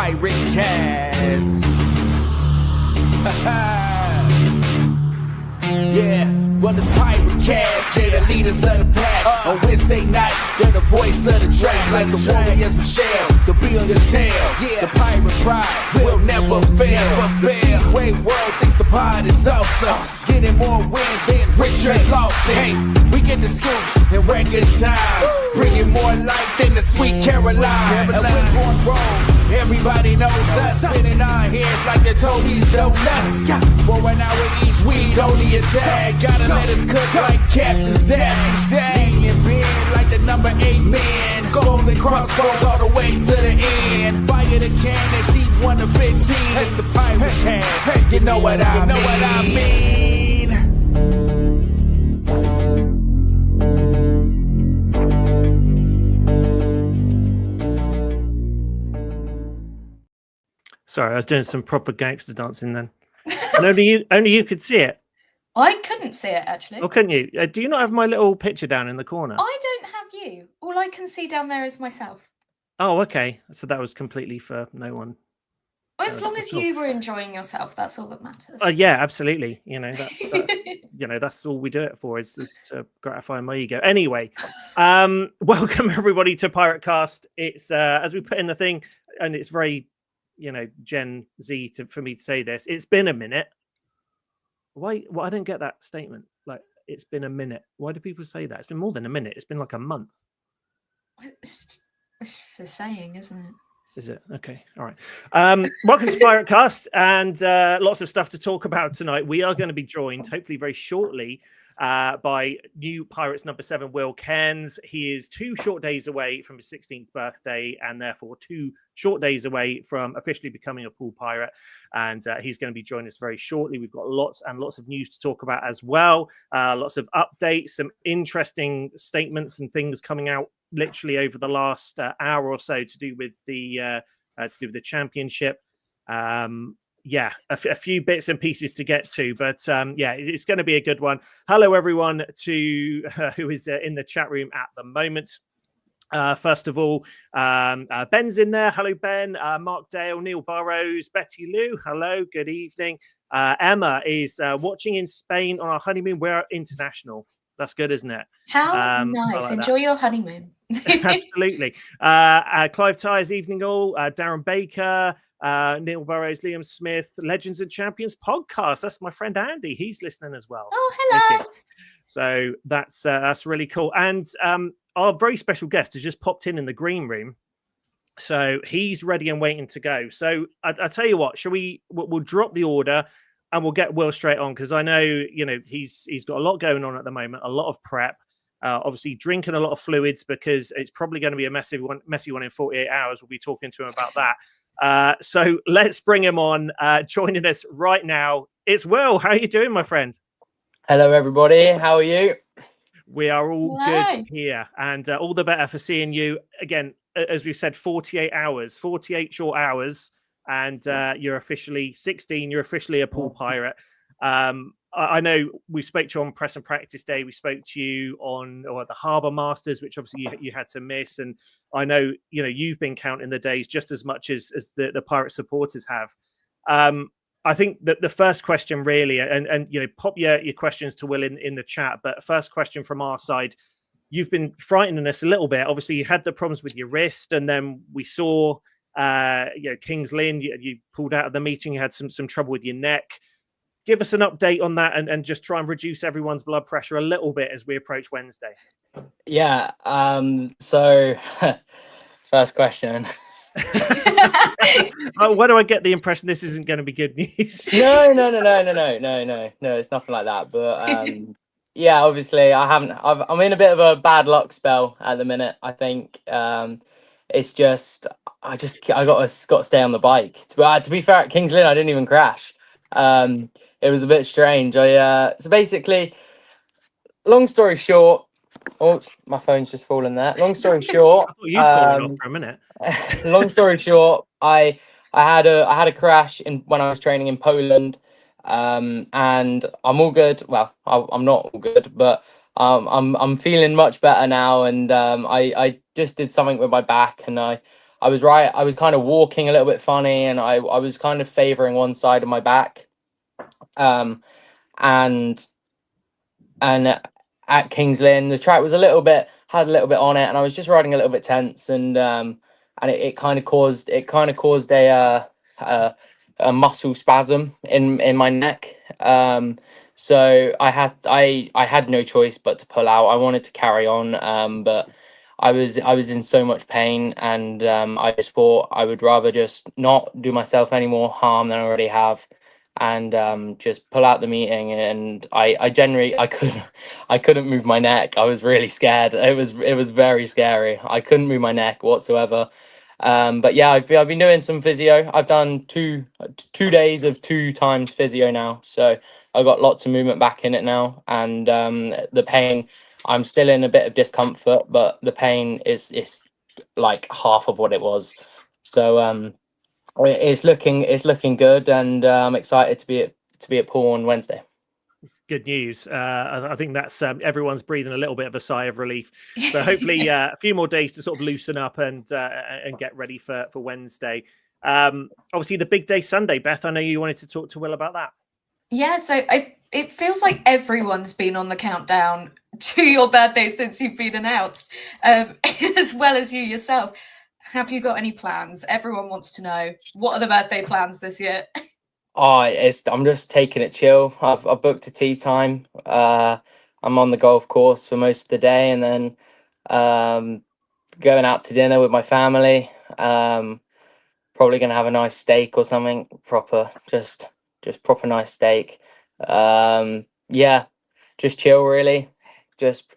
PirateCast. Yeah, well, it's PirateCast. They're the leaders of the pack. On Wednesday night, they're the voice of the track. Like the warriors of Shell, the be on your tail. Yeah, the pirate pride will never fail. The Speedway world thinks the pod is awesome. Getting more wins than Richard Lawson. Hey, we get the scoops in record time. Bringing more light than the sweet Caroline. And we're on roll. Everybody knows us. Spinning our heads like the Toby's donuts. For an hour each week, only a tag. Gotta let us cook like Captain Zach. Hanging big like the number 8 man. Skulls and crossbows all the way to the end. Fire the cannon, seat 1 to 15. It's the PirateCast. Hey, you know what I mean. Sorry, I was doing some proper gangster dancing then. And only you could see it. I couldn't see it, actually. Oh, couldn't you? Do you not have my little picture down in the corner? I don't have you. All I can see down there is myself. Oh, okay. So that was completely for no one. Well, as long as you were enjoying yourself, that's all that matters. Yeah, absolutely. You know, that's that's all we do it for is to gratify my ego. Anyway, welcome everybody to PirateCast. It's as we put in the thing, and it's very Gen Z for me to say this. It's been a minute. Why? Well, I don't get that statement. Like, it's been a minute. Why do people say that? It's been more than a minute. It's been like a month. It's just a saying, isn't it? Is it? Okay. All right. Welcome to PirateCast, and lots of stuff to talk about tonight. We are going to be joined, hopefully very shortly, by new Pirates number 7, Will Cairns. He is 2 short days away from his 16th birthday, and therefore 2 short days away from officially becoming a Poole Pirate. And he's going to be joining us very shortly. We've got lots and lots of news to talk about as well. Lots of updates, some interesting statements and things coming out literally over the last hour or so to do with the championship. A few bits and pieces to get to, but it's going to be a good one. Hello, everyone, to who is in the chat room at the moment. First of all, Ben's in there. Hello, Ben. Mark Dale, Neil Burrows, Betty Lou. Hello, good evening. Emma is watching in Spain on our honeymoon. We're international. That's good, isn't it? How nice. Like enjoy your honeymoon. Absolutely. Clive Tyres, evening all. Darren Baker, Neil Burrows, Liam Smith, Legends and Champions podcast. That's my friend Andy. He's listening as well. Oh, hello. So that's really cool. And our very special guest has just popped in the green room. So he's ready and waiting to go. So I tell you what, we'll drop the order and we'll get Will straight on, because I know, he's got a lot going on at the moment, a lot of prep. Obviously drinking a lot of fluids, because it's probably going to be a messy one in 48 hours. We'll be talking to him about that. So let's bring him on. Joining us right now, it's Will. How are you doing, my friend? Hello, everybody. How are you? We are all good here, and all the better for seeing you again. As we've said, 48 short hours, and you're officially 16. You're officially a Poole Pirate. I know we spoke to you on Press and Practice Day. We spoke to you on the Harbour Masters, which obviously you had to miss. And I know you've been counting the days just as much as the Pirate supporters have. I think that the first question really, and pop your questions to Will in the chat. But first question from our side, you've been frightening us a little bit. Obviously, you had the problems with your wrist, and then we saw King's Lynn. You pulled out of the meeting. You had some trouble with your neck. Give us an update on that, and just try and reduce everyone's blood pressure a little bit as we approach Wednesday. Yeah. So, first question. Why do I get the impression this isn't going to be good news? No. It's nothing like that. But yeah, obviously, I'm in a bit of a bad luck spell at the minute. I think it's just I got to stay on the bike. To be fair, at King's Lynn, I didn't even crash. It was a bit strange. So basically, long story short, my phone's just fallen there. Long story short, I thought you'd fallen off for a minute. Long story short, I had a crash when I was training in Poland, and I'm all good. Well, I'm not all good, but I'm feeling much better now. And I just did something with my back, and I I was right. I was kind of walking a little bit funny, and I was kind of favoring one side of my back. And at Kings Lynn, the track was had a little bit on it, and I was just riding a little bit tense, and it kind of caused a muscle spasm in my neck. So I had no choice but to pull out. I wanted to carry on, but I was in so much pain, and I just thought I would rather just not do myself any more harm than I already have, and just pull out the meeting. And I generally I couldn't move my neck. I was really scared. It was very scary. I couldn't move my neck whatsoever. But yeah, I've been doing some physio. I've done two days of 2 times physio now, so I got lots of movement back in it now. And the pain, I'm still in a bit of discomfort, but the pain is like half of what it was. So it's looking good, and I'm excited to be at Poole on Wednesday. Good news. I think that's everyone's breathing a little bit of a sigh of relief. So hopefully a few more days to sort of loosen up and get ready for Wednesday. Obviously the big day Sunday. Beth, I know you wanted to talk to Will about that. Yeah, so it feels like everyone's been on the countdown to your birthday since you've been announced, as well as you yourself. Have you got any plans? Everyone wants to know, what are the birthday plans this year? I'm just taking it chill. I've booked a tea time. I'm on the golf course for most of the day, and then going out to dinner with my family. Probably gonna have a nice steak or something proper, just proper nice steak. Yeah, just chill really. Just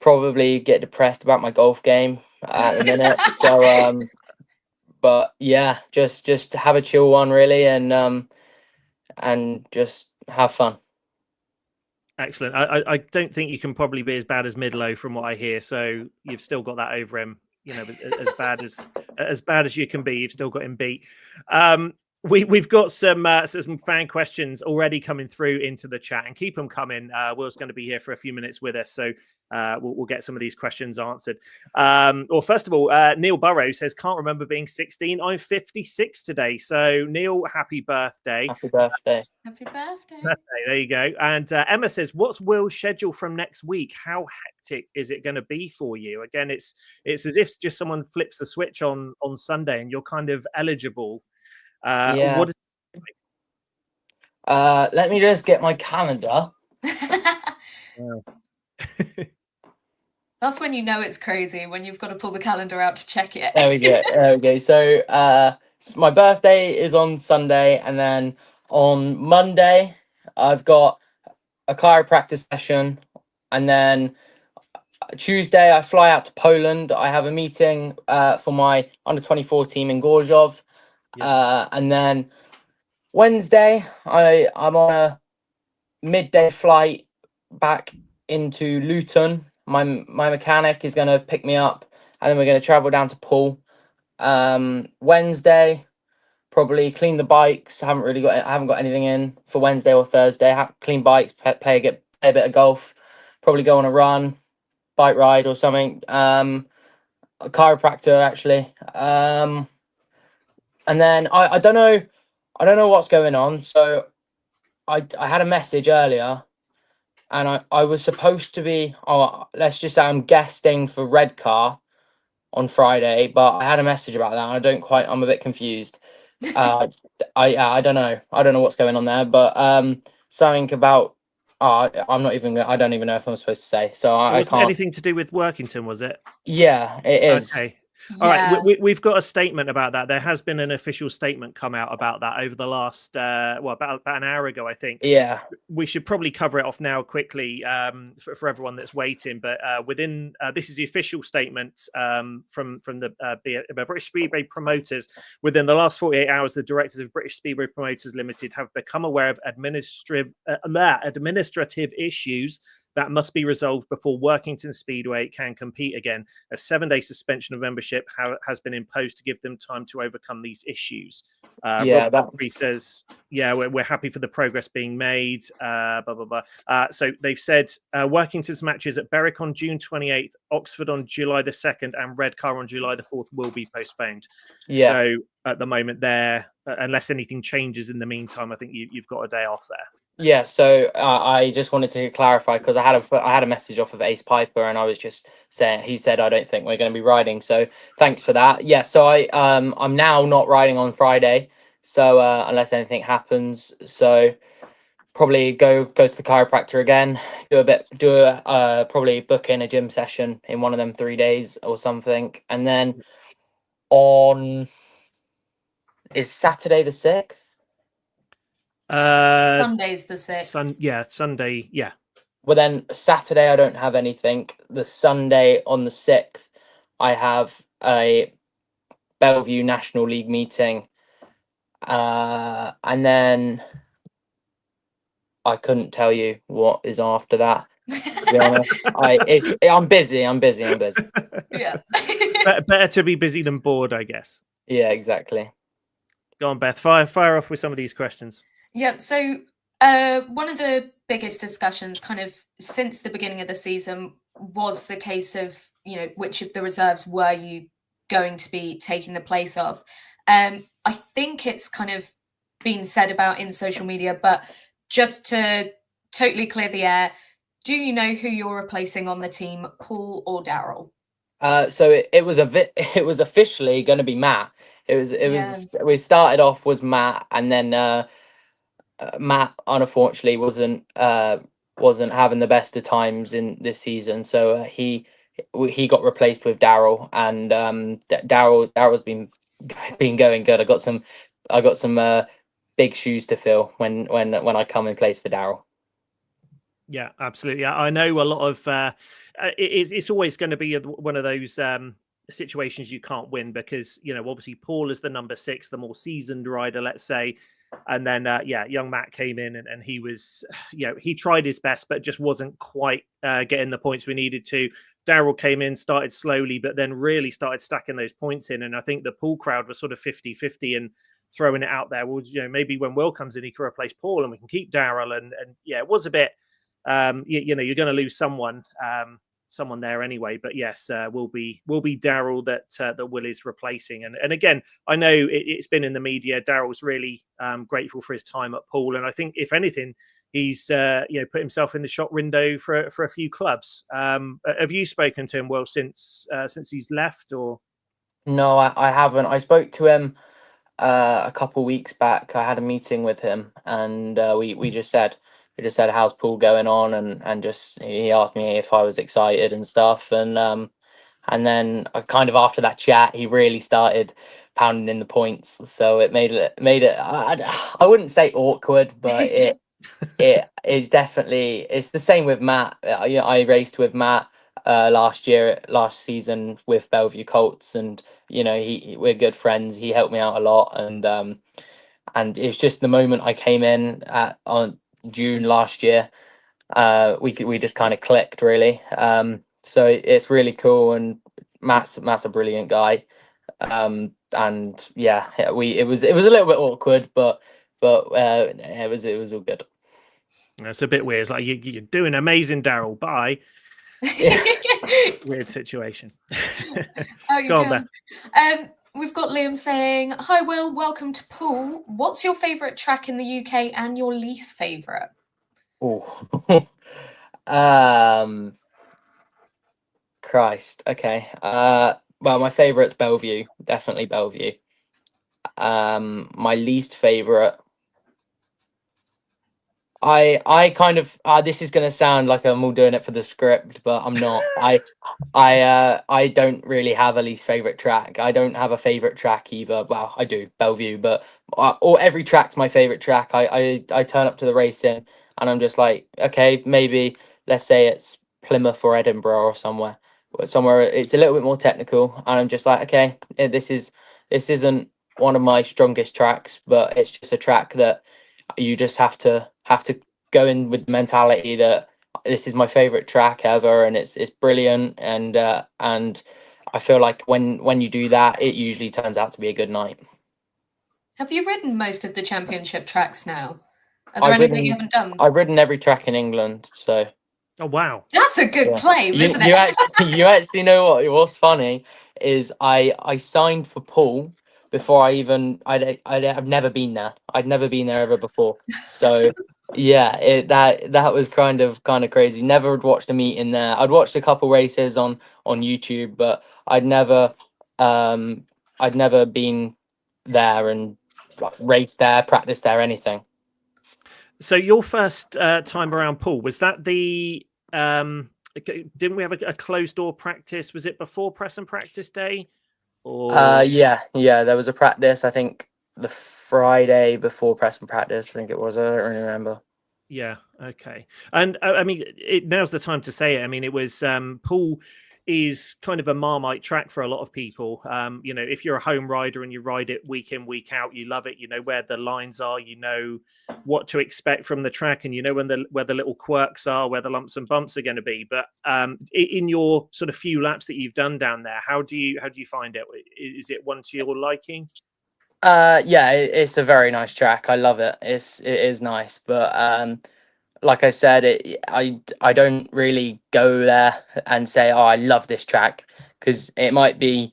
probably get depressed about my golf game at the minute. So but yeah, just have a chill one really, and just have fun. Excellent. I don't think you can probably be as bad as Midlow from what I hear. So you've still got that over him. You know, as bad as you can be, you've still got him beat. We've got some fan questions already coming through into the chat, and keep them coming. Will's going to be here for a few minutes with us, so we'll get some of these questions answered. Well, first of all, Neil Burrow says, "Can't remember being 16. I'm 56 today." So Neil, happy birthday! Happy birthday! Happy birthday! There you go. And Emma says, "What's Will's schedule from next week? How hectic is it going to be for you?" Again, it's as if just someone flips the switch on Sunday and you're kind of eligible. Yeah. What is let me just get my calendar. That's when you know it's crazy, when you've got to pull the calendar out to check it. There we go. So my birthday is on Sunday, and then on Monday I've got a chiropractor session, and then Tuesday I fly out to Poland. I have a meeting for my under-24 team in Gorzów. And then Wednesday I'm on a midday flight back into Luton. My mechanic is going to pick me up, and then we're going to travel down to Poole. Wednesday, probably clean the bikes. I haven't got anything in for Wednesday or Thursday. Clean bikes, play a bit of golf, probably go on a run, bike ride or something. A chiropractor actually. And then I don't know what's going on. So I had a message earlier, and I was supposed to be, let's just say I'm guesting for Redcar on Friday, but I had a message about that. And I'm a bit confused. I don't know what's going on there, but something about I don't even know if I'm supposed to say. So I can't. Anything to do with Workington, was it? Yeah, it is. Okay. All right, we've got a statement about that. There has been an official statement come out about that over the last, about an hour ago, I think. Yeah. We should probably cover it off now quickly for everyone that's waiting. But this is the official statement from the British Speedway promoters. Within the last 48 hours, the directors of British Speedway Promoters Limited have become aware of administrative issues That must be resolved before Workington Speedway can compete again. A 7-day suspension of membership has been imposed to give them time to overcome these issues. Yeah, Rob says, yeah, we're happy for the progress being made. Blah, blah, blah. So they've said Workington's matches at Berwick on June 28th, Oxford on July the 2nd, and Redcar on July the 4th will be postponed. Yeah. So at the moment there, unless anything changes in the meantime, I think you've got a day off there. Yeah, so I just wanted to clarify because I had a message off of Ace Piper, and I was just saying, he said I don't think we're going to be riding, so thanks for that. Yeah, so I'm now not riding on Friday, so unless anything happens, so probably go to the chiropractor again, probably book in a gym session in one of them 3 days or something, and then is Saturday the 6th? Sunday's the 6th. Sunday, yeah. Well, then Saturday I don't have anything. The Sunday on the 6th, I have a Bellevue National League meeting, and then I couldn't tell you what is after that. To be honest, I'm busy. Yeah. Better to be busy than bored, I guess. Yeah, exactly. Go on, Beth. Fire off with some of these questions. Yeah, so one of the biggest discussions kind of since the beginning of the season was the case of, which of the reserves were you going to be taking the place of? I think it's kind of been said about in social media, but just to totally clear the air, do you know who you're replacing on the team, Poole or Daryl? So it was officially going to be Matt. We started off was Matt, and then Matt unfortunately wasn't having the best of times in this season, so he got replaced with Daryl, and Daryl's been going good. I got some big shoes to fill when I come in place for Daryl. Yeah, absolutely. I know a lot of it's always going to be one of those situations you can't win because obviously Paul is the number 6, the more seasoned rider, let's say. And then, young Matt came in and he was, he tried his best, but just wasn't quite getting the points we needed to. Daryl came in, started slowly, but then really started stacking those points in. And I think the Poole crowd was sort of 50-50 and throwing it out there. Well, maybe when Will comes in, he can replace Paul and we can keep Daryl. And yeah, it was a bit, you're going to lose someone there anyway, but yes, will be Daryl that Will is replacing. And again, I know it's been in the media. Daryl's really grateful for his time at Poole, and I think if anything, he's put himself in the shop window for a few clubs. Have you spoken to him, Will, since he's left, or? No, I haven't. I spoke to him a couple weeks back. I had a meeting with him, and we just said how's Poole going on, and just he asked me if I was excited and stuff, and then kind of after that chat he really started pounding in the points, so it made it I wouldn't say awkward, but it definitely, it's the same with Matt. I raced with Matt last season with Bellevue Colts, and we're good friends. He helped me out a lot, and it's just the moment I came in on June last year, we just kind of clicked really. So it's really cool, and Matt's a brilliant guy. And yeah, it was a little bit awkward, but it was all good. It's a bit weird. It's like you're doing amazing, Daryl. Bye. Weird situation. Go on, Beth. We've got Liam saying, "Hi Will, welcome to Poole. What's your favourite track in the UK and your least favourite?" Oh, Christ. Okay. Well, my favourite's Bellevue. Definitely Bellevue. My least favourite, I kind of this is gonna sound like I'm all doing it for the script, but I'm not. I don't really have a least favorite track. I don't have a favorite track either. Well, I do, Bellevue, but or every track's my favorite track. I turn up to the racing and I'm just like, okay, maybe let's say it's Plymouth or Edinburgh or somewhere it's a little bit more technical, and I'm just like, okay, this isn't one of my strongest tracks, but it's just a track that you just have to go in with the mentality that this is my favorite track ever, and it's brilliant, and I feel like when you do that, it usually turns out to be a good night. Have you ridden most of the championship tracks now? Are there I've any that you ridden haven't done? I've ridden every track in England, so Oh wow. That's a good yeah. claim, isn't You it? actually you actually know what's funny is I signed for Poole before I've never been there. I'd never been there ever before. So yeah, that was kind of crazy. Never had watched a meeting there. I'd watched a couple races on YouTube, but I'd never been there and like, raced there, practiced there, anything. So your first time around Poole, was that the didn't we have a closed door practice? Was it before press and practice day? Or Yeah, there was a practice, I think the Friday before press and practice, I think it was. I don't really remember. yeah, okay. And I mean, now's the time to say it. I mean, it was Poole is kind of a Marmite track for a lot of people. You know, if you're a home rider and you ride it week in, week out, you love it. You know where the lines are, you know what to expect from the track, and you know where the little quirks are, where the lumps and bumps are going to be. But in your sort of few laps that you've done down there, how do you find it? Is it one to your liking? Yeah, it's a very nice track. I love it. It is nice, but like I said, I don't really go there and say, oh, I love this track, because it might be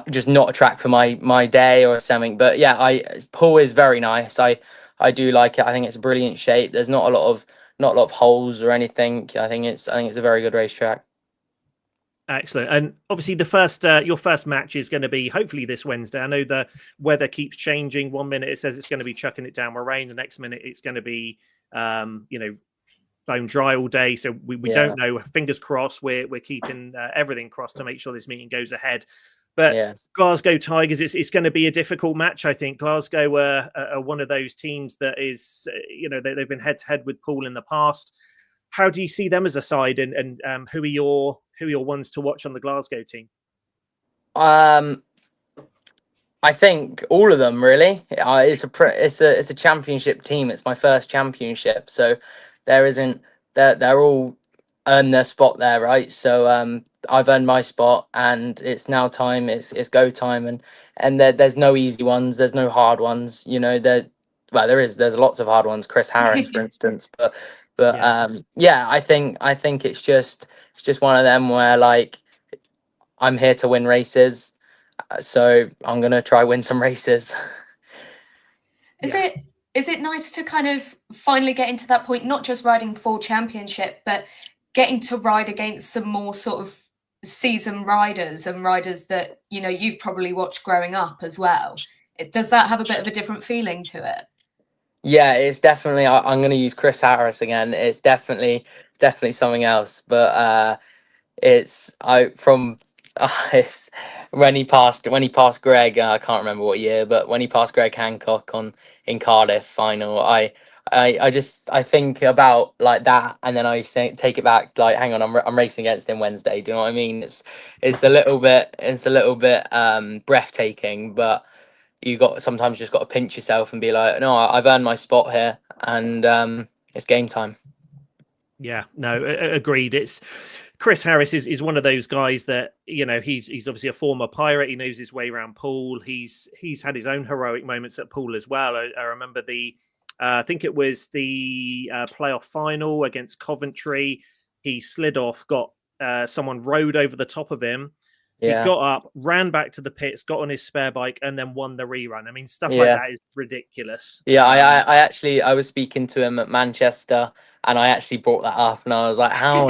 just not a track for my day or something. But yeah, Poole is very nice. I do like it. I think it's a brilliant shape. There's not a lot of holes or anything. I think it's a very good racetrack. Excellent. And obviously the first your first match is going to be hopefully this Wednesday. I know the weather keeps changing. 1 minute it says it's going to be chucking it down with rain, the next minute it's going to be you know, bone dry all day. So we don't know. Fingers crossed. We're keeping everything crossed to make sure this meeting goes ahead. But Glasgow Tigers, it's going to be a difficult match. I think Glasgow are one of those teams that is, you know, they've been head to head with Poole in the past. How do you see them as a side, and who are your ones to watch on the Glasgow team? I think all of them really. It's a championship team. It's my first championship, so they're all earned their spot there, right? So I've earned my spot, and it's now time. It's go time, and there's no easy ones. There's no hard ones. You know, there's lots of hard ones. Chris Harris, for instance, but I think it's just one of them where like I'm here to win races, so I'm gonna try win some races. Is it nice to kind of finally get into that point, not just riding full championship, but getting to ride against some more sort of seasoned riders and riders that, you know, you've probably watched growing up as well? Does that have a bit of a different feeling to it? Yeah, it's definitely. I'm going to use Chris Harris again. It's definitely something else. But it's it's when he passed Greg. I can't remember what year, but when he passed Greg Hancock in Cardiff final, I think about like that, and then I take it back. Like, hang on, I'm racing against him Wednesday. Do you know what I mean? It's a little bit breathtaking, but sometimes just got to pinch yourself and be like, no, I've earned my spot here, and it's game time. Yeah, no, agreed. It's Chris Harris is one of those guys that, you know, he's obviously a former pirate. He knows his way around Poole. He's had his own heroic moments at Poole as well. I remember I think it was the playoff final against Coventry. He slid off, got someone rode over the top of him. He got up, ran back to the pits, got on his spare bike, and then won the rerun. I mean, stuff like that is ridiculous. Yeah, I was speaking to him at Manchester, and I actually brought that up, and I was like, how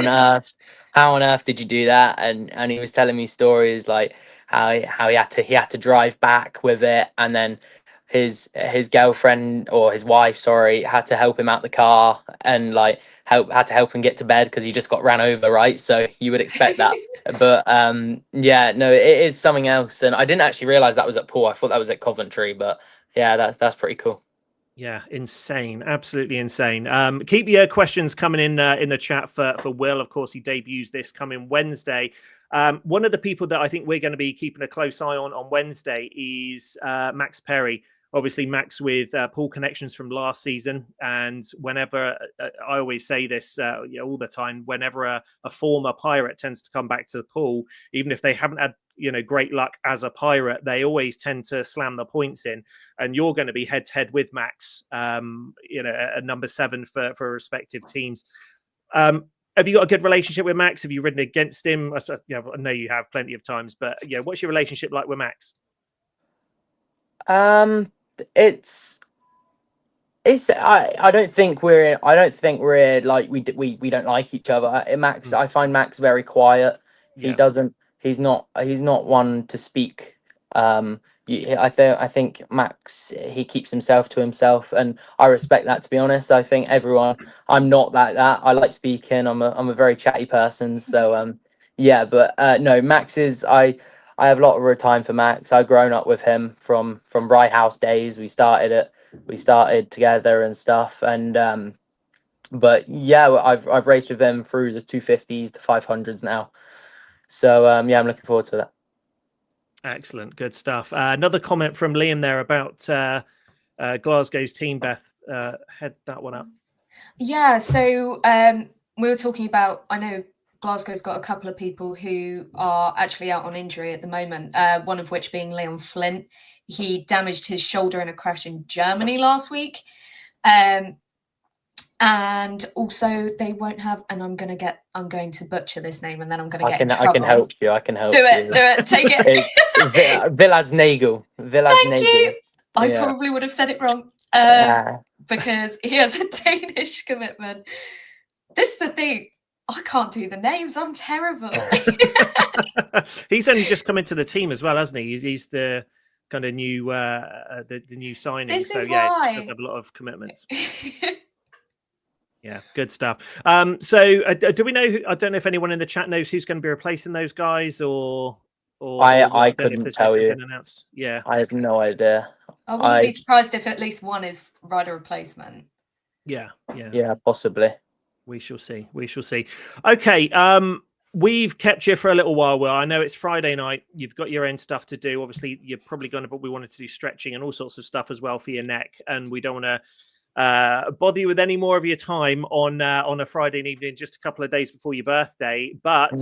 on earth did you do that? And he was telling me stories like how he had to drive back with it, and then his girlfriend or his wife, sorry, had to help him out the car and like had to help him get to bed because he just got ran over, right? So you would expect that. But yeah, no, it is something else, and I didn't actually realize that was at Poole. I thought that was at Coventry, but yeah, that's pretty cool. Yeah, insane, absolutely insane. Keep your questions coming in the chat for Will. Of course, he debuts this coming Wednesday. One of the people that I think we're going to be keeping a close eye on Wednesday is Max Perry. obviously Max with Poole connections from last season, and whenever I always say this all the time, whenever a former pirate tends to come back to the Poole, even if they haven't had great luck as a pirate, they always tend to slam the points in. And you're going to be head to head with Max, at number 7 for respective teams. Have you got a good relationship with Max? Have you ridden against him? I know you have plenty of times, but what's your relationship like with Max? It's I don't think we're like we don't like each other. Max, I find Max very quiet. He doesn't. He's not one to speak. I think Max, he keeps himself to himself, and I respect that, to be honest. I think I'm not that. I like speaking. I'm a very chatty person. So no, Max is I have a lot of time for Max. I've grown up with him from Rye House days. We started together and stuff. And but yeah, I've raced with him through the 250s, the 500s now. So I'm looking forward to that. Excellent, good stuff. Another comment from Liam there about Glasgow's team. Beth, head that one up. Yeah, so we were talking about, I know Glasgow's got a couple of people who are actually out on injury at the moment, one of which being Leon Flint. He damaged his shoulder in a crash in Germany last week. And also they won't have, and I'm going to butcher this name, and then I'm going to get in trouble. I can help you. Do it. Take it. It's Villas-Nagel. Thank you. I probably would have said it wrong. Because he has a Danish commitment. This is the thing. I can't do the names. I'm terrible. He's only just come into the team as well, hasn't he? He's the kind of new the new signing. This so is yeah, why. he does have a lot of commitments. Yeah, good stuff. So do we know? I don't know if anyone in the chat knows who's going to be replacing those guys, or I couldn't tell you. Announced. Yeah, I have no idea. I wouldn't be surprised if at least one is rider replacement. Yeah, possibly. We shall see. Okay, we've kept you for a little while. Well, I know it's Friday night. You've got your own stuff to do. Obviously, you're probably going to, but we wanted to do stretching and all sorts of stuff as well for your neck, and we don't want to bother you with any more of your time on a Friday evening, just a couple of days before your birthday. But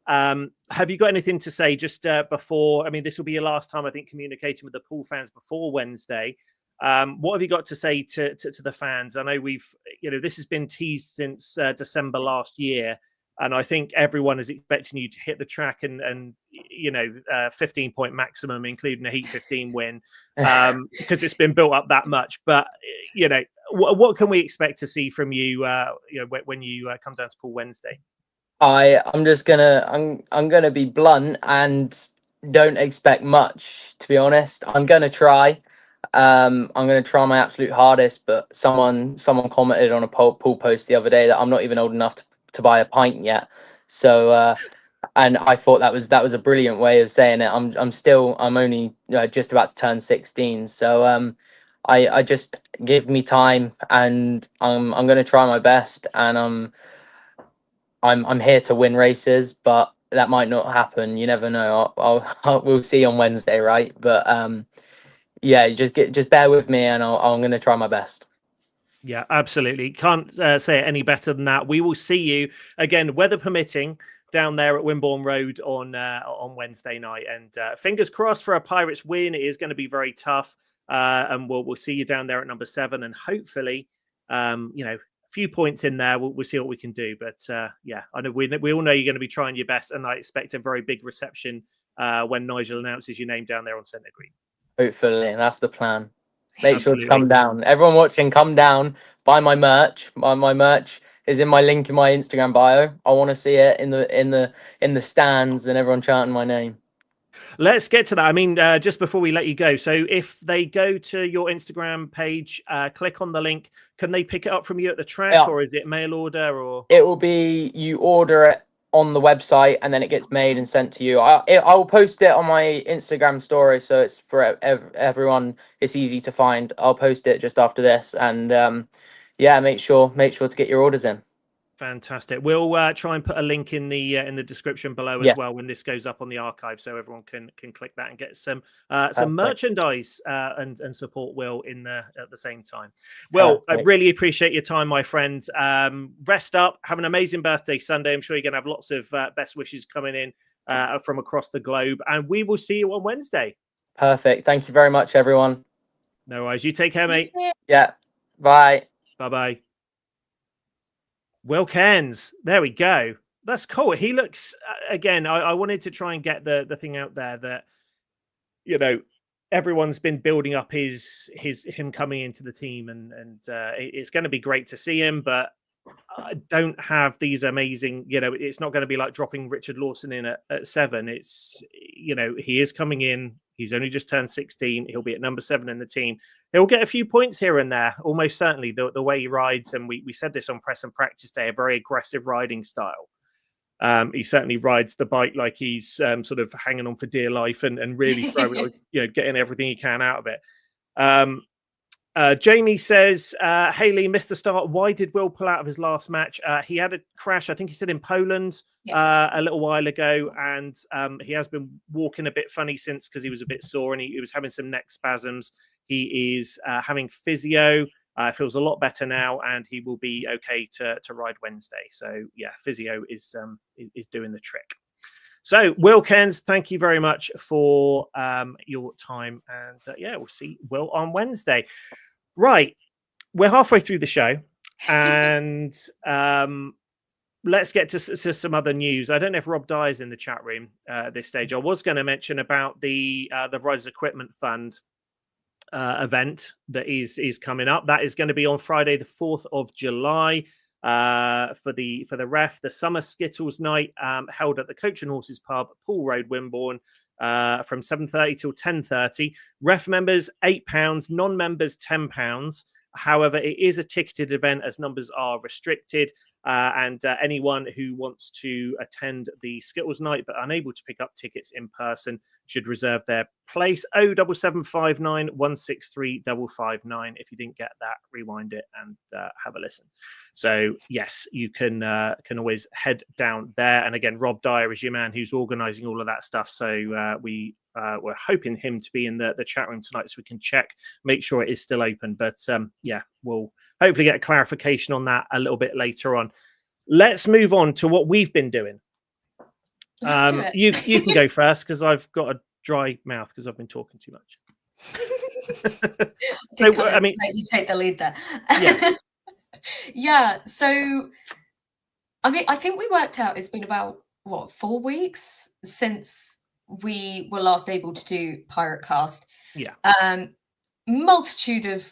have you got anything to say just before? I mean, this will be your last time, I think, communicating with the Poole fans before Wednesday. What have you got to say to the fans? I know this has been teased since December last year, and I think everyone is expecting you to hit the track and 15-point maximum, including a Heat 15 win, because it's been built up that much. But what can we expect to see from you? When you come down to Poole Wednesday. I'm gonna be blunt and don't expect much, to be honest. I'm gonna try. I'm gonna try my absolute hardest, but someone commented on a Poole post the other day that I'm not even old enough to buy a pint yet. So and I thought that was a brilliant way of saying it. I'm only just about to turn 16. So I just give me time, and I'm gonna try my best, and I'm here to win races, but that might not happen. You never know. We'll see on Wednesday, right? But just bear with me, and I'm going to try my best. Yeah, absolutely. Can't say it any better than that. We will see you again, weather permitting, down there at Wimborne Road on Wednesday night. And fingers crossed for a Pirates win. It is going to be very tough, and we'll see you down there at number 7, and hopefully, few points in there. We'll see what we can do. But I know we all know you're going to be trying your best, and I expect a very big reception when Nigel announces your name down there on Centre Green. Hopefully, and that's the plan. Make sure to come down. Everyone watching, come down, buy my merch. My merch is in my link in my Instagram bio. I want to see it in the stands and everyone chanting my name. Let's get to that. I mean, just before we let you go, so if they go to your Instagram page, click on the link, can they pick it up from you at the track, or is it mail order? Or it will be you order it on the website and then it gets made and sent to you. I will post it on my Instagram story, so it's for everyone. It's easy to find. I'll post it just after this, and make sure to get your orders in. Fantastic. We'll try and put a link in the description below as well when this goes up on the archive, so everyone can click that and get some merchandise and support Will at the same time. Well, I really appreciate your time, my friends. Rest up. Have an amazing birthday Sunday. I'm sure you're going to have lots of best wishes coming in from across the globe, and we will see you on Wednesday. Perfect. Thank you very much, everyone. No worries. You take care, mate. Yeah. Bye. Bye. Will Cairns, there we go. That's cool. He looks again. I wanted to try and get the thing out there that, you know, everyone's been building up him coming into the team, and it's going to be great to see him. But I don't have these amazing, you know, it's not going to be like dropping Richard Lawson in at 7. It's, you know, he is coming in. He's only just turned 16. He'll be at number 7 in the team. He'll get a few points here and there, almost certainly, the way he rides. And we said this on press and practice day, a very aggressive riding style. He certainly rides the bike like he's sort of hanging on for dear life and really throwing, you know, getting everything he can out of it. Jamie says, Haley missed the start. Why did Will pull out of his last match? He had a crash, I think he said in Poland a little while ago, and he has been walking a bit funny since because he was a bit sore and he was having some neck spasms. He is having physio. Feels a lot better now, and he will be okay to ride Wednesday. So yeah, physio is doing the trick. So, Will Cairns, thank you very much for your time. And we'll see Will on Wednesday. Right. We're halfway through the show. And let's get to some other news. I don't know if Rob Dye is in the chat room at this stage. I was going to mention about the Riders Equipment Fund event that is coming up. That is going to be on Friday, the 4th of July. For the the Summer Skittles Night held at the Coach and Horses Pub, Poole Road, Wimborne, from 7:30 till 10:30. Ref members £8, non-members £10. However, it is a ticketed event as numbers are restricted, and anyone who wants to attend the Skittles Night but unable to pick up tickets in person should reserve their place. 07759 163 559. If you didn't get that, rewind it and have a listen. So yes, you can always head down there. And again, Rob Dyer is your man who's organising all of that stuff. So we're hoping him to be in the chat room tonight so we can make sure it is still open. But we'll hopefully get a clarification on that a little bit later on. Let's move on to what we've been doing. You can go first because I've got a dry mouth because I've been talking too much. I mean, you take the lead there. Yeah. So I mean, I think we worked out it's been about 4 weeks since we were last able to do PirateCast. Yeah. Multitude of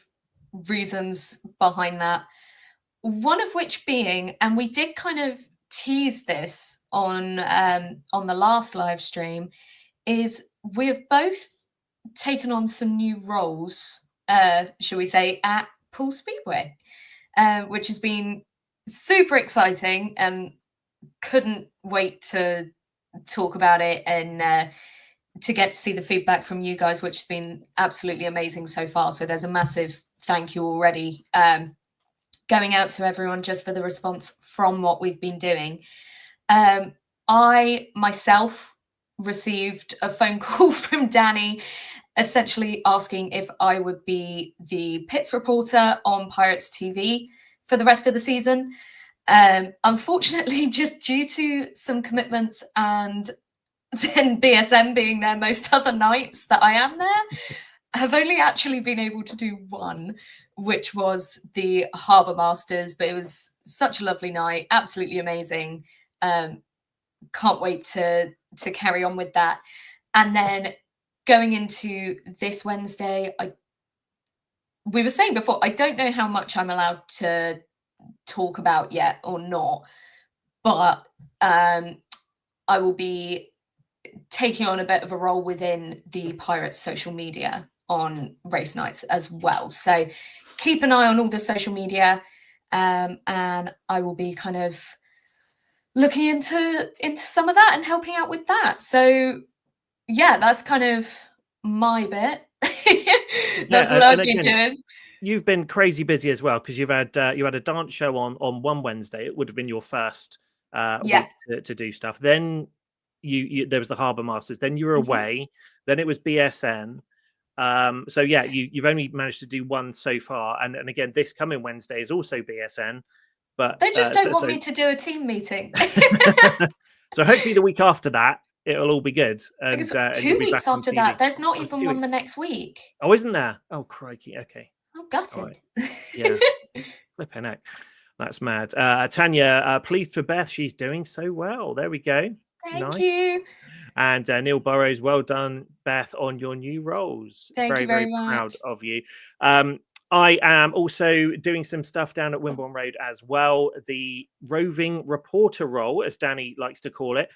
reasons behind that. One of which being, and we did kind of tease this on the last live stream, is we've both taken on some new roles, shall we say, at Poole Speedway, which has been super exciting and couldn't wait to talk about it and to get to see the feedback from you guys, which has been absolutely amazing so far. So there's a massive thank you already going out to everyone just for the response from what we've been doing. I myself received a phone call from Danny essentially asking if I would be the pits reporter on Pirates TV for the rest of the season. Unfortunately, just due to some commitments and then BSM being there most other nights that I am there, I have only actually been able to do one, which was the Harbour Masters, but it was such a lovely night, absolutely amazing. Can't wait to carry on with that. And then going into this Wednesday, we were saying before, I don't know how much I'm allowed to talk about yet or not, but I will be taking on a bit of a role within the Pirates social media on race nights as well. So keep an eye on all the social media, and I will be kind of looking into some of that and helping out with that. So yeah, that's kind of my bit. That's what I've been doing. you've been crazy busy as well, because you had a dance show on one Wednesday. It would have been your first Yeah. week to do stuff. Then you there was the Harbour Masters. Then you were away. Then it was BSN. So yeah, you've only managed to do one so far, and again, this coming Wednesday is also BSN. But They just don't want me to do a team meeting. So hopefully the week after that, it'll all be good. And, Because and 2 you'll be weeks back on after TV. that, there's not Oh, it's even 2 one weeks. the next week. Oh, isn't there? Oh, crikey. Okay. I'm gutted. Right. Yeah. Flipping out. That's mad. Tanya, pleased for Beth. She's doing so well. There we go. Thank you. And Neil Burrows, well done, Beth, on your new roles. Thank you very much. Proud of you. I am also doing some stuff down at Wimborne Road as well. The roving reporter role, as Danny likes to call it.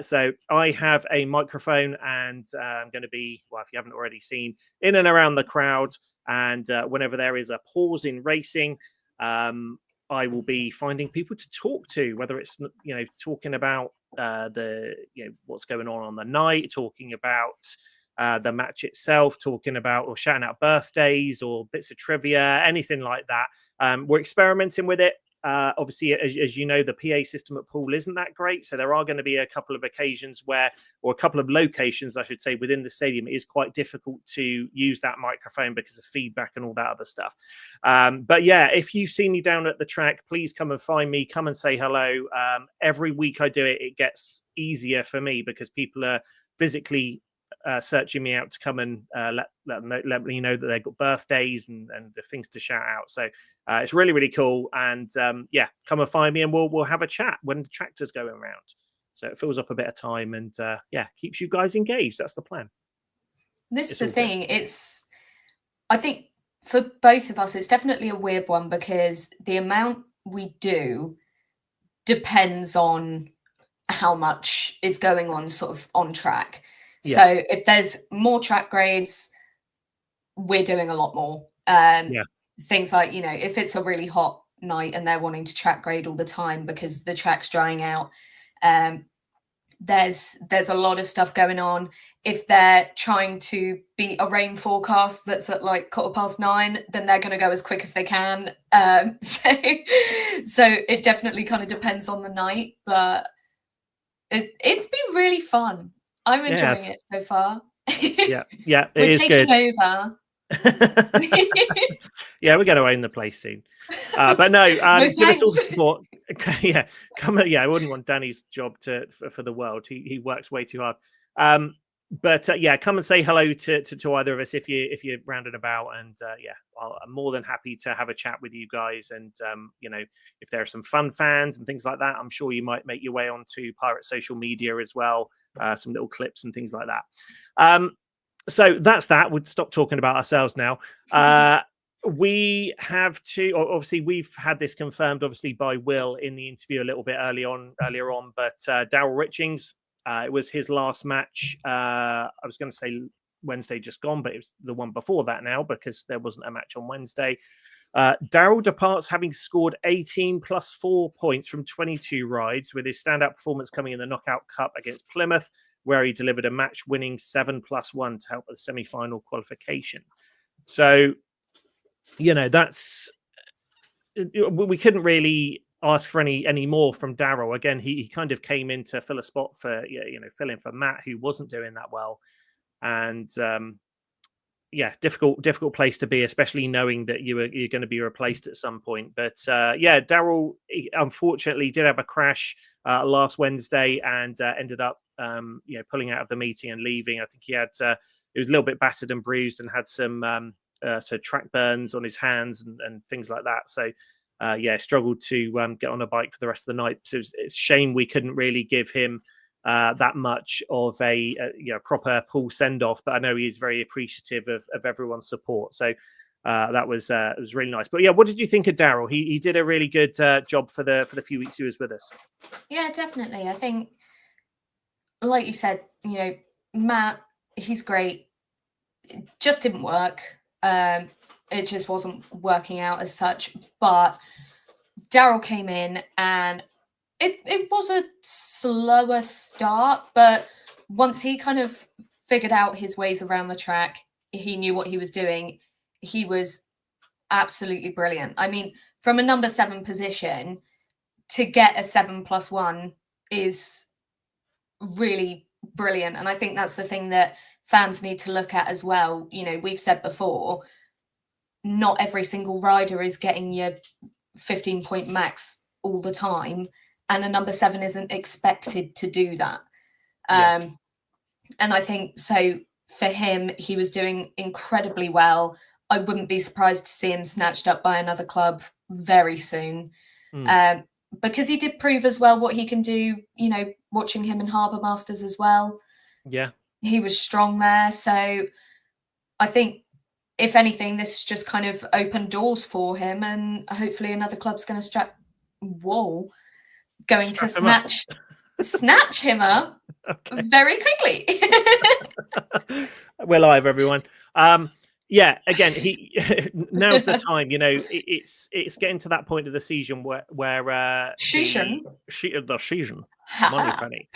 So I have a microphone, and I'm going to be, well, if you haven't already seen, in and around the crowd. And whenever there is a pause in racing, I will be finding people to talk to, whether it's, talking about what's going on the night, talking about the match itself, talking about or shouting out birthdays or bits of trivia, anything like that. We're experimenting with it. Obviously, as you know, the PA system at Poole isn't that great. So there are going to be a couple of occasions or a couple of locations, I should say, within the stadium, it is quite difficult to use that microphone because of feedback and all that other stuff. But yeah, if you see me down at the track, please come and find me. Come and say hello. Every week I do it, it gets easier for me because people are physically searching me out to come and let me know that they've got birthdays and the things to shout out. So it's really, really cool. And yeah, come and find me and we'll have a chat when the tractor's going around. So it fills up a bit of time and yeah, keeps you guys engaged. That's the plan. This is the thing. I think for both of us, it's definitely a weird one because the amount we do depends on how much is going on sort of on track. Yeah. So if there's more track grades, we're doing a lot more. Things like, if it's a really hot night and they're wanting to track grade all the time because the track's drying out, there's a lot of stuff going on. If they're trying to beat a rain forecast that's at like 9:15, then they're going to go as quick as they can. So it definitely kind of depends on the night, but it's been really fun. I'm enjoying it so far. Yeah, it We're is taking good. over. Yeah, we're going to own the place soon. But no, give us all the support. Yeah, I wouldn't want Danny's job for the world. He works way too hard. But yeah, come and say hello to either of us if you're round and about. And yeah, I'm more than happy to have a chat with you guys. And if there are some fun fans and things like that, I'm sure you might make your way onto Pirate social media as well. Some little clips and things like that. So that's that. We'd stop talking about ourselves now. We have to, obviously, we've had this confirmed, obviously, by Will in the interview a little bit earlier on. But Daryl Richings, it was his last match. I was going to say Wednesday just gone, but it was the one before that now because there wasn't a match on Wednesday. Daryl departs having scored 18 plus 4 points from 22 rides, with his standout performance coming in the Knockout Cup against Plymouth, where he delivered a match-winning 7+1 to help with the semi-final qualification. So, that's we couldn't really ask for any more from Daryl. Again, he kind of came in to fill a spot for filling for Matt, who wasn't doing that well, and yeah, difficult place to be, especially knowing that you're going to be replaced at some point. But yeah, Daryl unfortunately did have a crash last Wednesday and ended up pulling out of the meeting and leaving. I think he was a little bit battered and bruised and had some track burns on his hands and things like that. So yeah, struggled to get on a bike for the rest of the night. So it's a shame we couldn't really give him that much of a proper Poole send off, but I know he's very appreciative of everyone's support. So that was it was really nice. But yeah, what did you think of Daryl? He did a really good job for the few weeks he was with us. Yeah, definitely. I think, like you said, Matt, he's great. It just didn't work. It just wasn't working out as such. But Daryl came in and it was a slower start, but once he kind of figured out his ways around the track, he knew what he was doing. He was absolutely brilliant. I mean, from a number 7 position to get a 7+1 is really brilliant. And I think that's the thing that fans need to look at as well. You know, we've said before, not every single rider is getting your 15-point max all the time. And a number 7 isn't expected to do that. Yeah. And I think so for him, he was doing incredibly well. I wouldn't be surprised to see him snatched up by another club very soon. Because he did prove as well what he can do, you know, watching him in Harbour Masters as well. Yeah. He was strong there. So I think, if anything, this just kind of opened doors for him, and hopefully another club's going to snatch him up Okay. very quickly. We're live, everyone. Yeah, again, now's the time. You know, it's getting to that point of the season where the season, money penny.